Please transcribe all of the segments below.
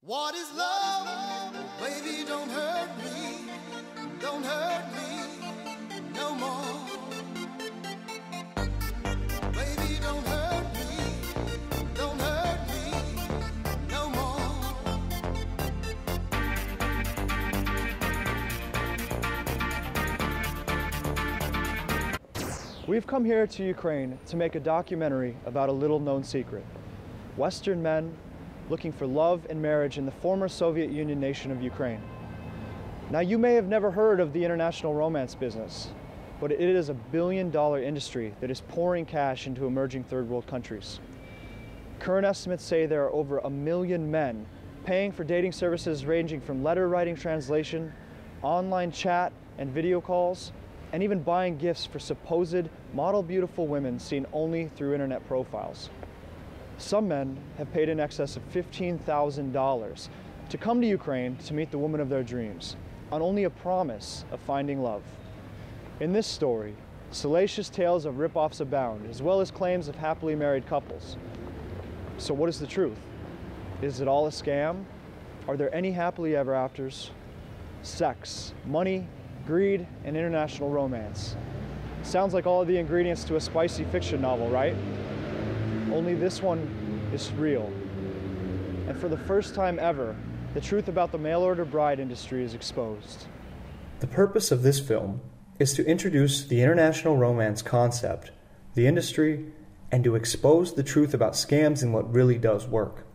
What is love? Baby, don't hurt me no more. Baby, don't hurt me no more. We've come here to Ukraine to make a documentary about a little-known secret. Western men looking for love and marriage in the former Soviet Union nation of Ukraine. Now, you may have never heard of the international romance business, but it is a billion-dollar industry that is pouring cash into emerging third-world countries. Current estimates say there are over 1 million men paying for dating services ranging from letter writing translation, online chat and video calls, and even buying gifts for supposed model beautiful women seen only through internet profiles. Some men have paid in excess of $15,000 to come to Ukraine to meet the woman of their dreams, on only a promise of finding love. In this story, salacious tales of rip-offs abound, as well as claims of happily married couples. So what is the truth? Is it all a scam? Are there any happily ever afters? Sex, money, greed, and international romance. Sounds like all of the ingredients to a spicy fiction novel, right? Only this one is real. And for the first time ever, the truth about the mail-order bride industry is exposed. The purpose of this film is to introduce the international romance concept, the industry, and to expose the truth about scams and what really does work.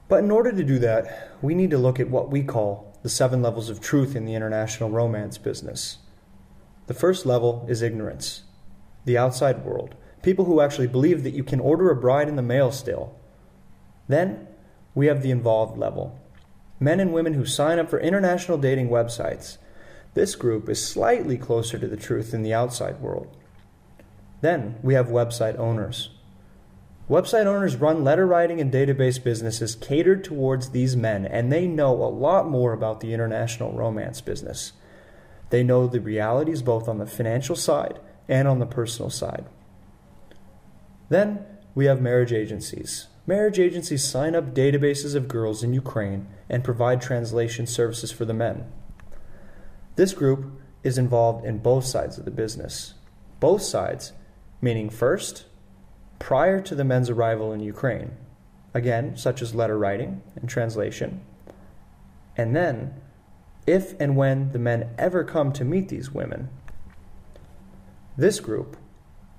But in order to do that, we need to look at what we call the 7 levels of truth in the international romance business. The first level is ignorance, the outside world. People who actually believe that you can order a bride in the mail still. Then, we have the involved level. Men and women who sign up for international dating websites. This group is slightly closer to the truth in the outside world. Then, we have website owners. Website owners run letter writing and database businesses catered towards these men, and they know a lot more about the international romance business. They know the realities both on the financial side and on the personal side. Then we have marriage agencies. Marriage agencies sign up databases of girls in Ukraine and provide translation services for the men. This group is involved in both sides of the business. Both sides, meaning first, prior to the men's arrival in Ukraine, again, such as letter writing and translation, and then, if and when the men ever come to meet these women. This group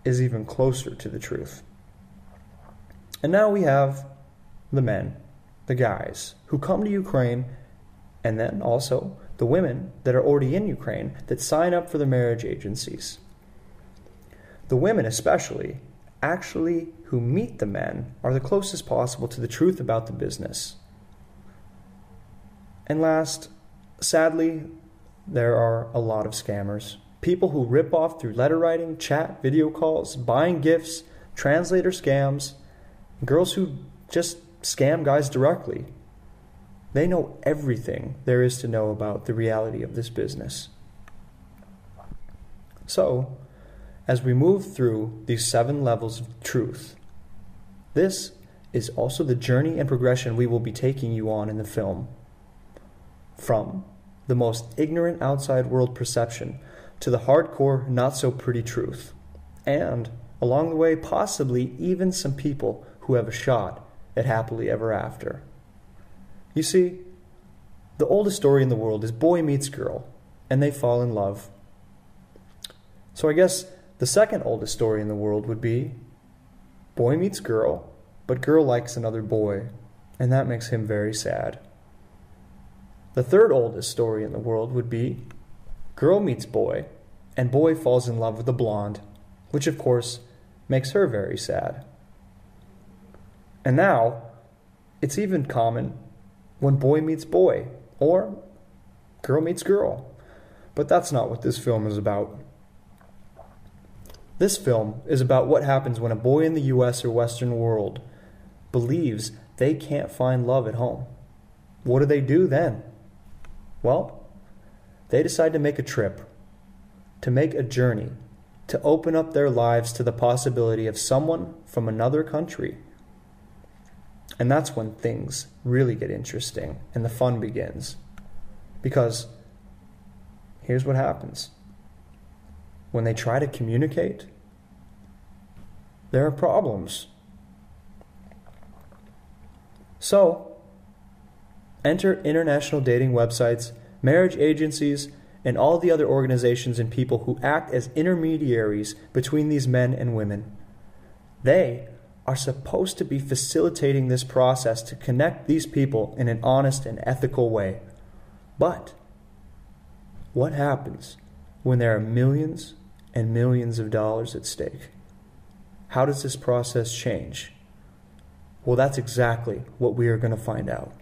is even closer to the truth. And now we have the men, the guys, who come to Ukraine, and then also the women that are already in Ukraine that sign up for the marriage agencies. The women especially, actually who meet the men, are the closest possible to the truth about the business. And last, sadly, there are a lot of scammers. People who rip off through letter writing, chat, video calls, buying gifts, translator scams, girls who just scam guys directly. They know everything there is to know about the reality of this business. So, as we move through these 7 levels of truth, this is also the journey and progression we will be taking you on in the film. From the most ignorant outside world perception to the hardcore, not-so-pretty truth. And, along the way, possibly even some people who have a shot at happily ever after. You see, the oldest story in the world is boy meets girl, and they fall in love. So I guess the second oldest story in the world would be boy meets girl, but girl likes another boy, and that makes him very sad. The third oldest story in the world would be girl meets boy, and boy falls in love with a blonde, which of course makes her very sad. And now, it's even common when boy meets boy, or girl meets girl. But that's not what this film is about. This film is about what happens when a boy in the US or Western world believes they can't find love at home. What do they do then? Well, they decide to make a trip, to make a journey, to open up their lives to the possibility of someone from another country. And that's when things really get interesting and the fun begins. Because here's what happens. When they try to communicate, there are problems. So, enter international dating websites, marriage agencies, and all the other organizations and people who act as intermediaries between these men and women. They are supposed to be facilitating this process to connect these people in an honest and ethical way. But what happens when there are millions and millions of dollars at stake? How does this process change? Well, that's exactly what we are going to find out.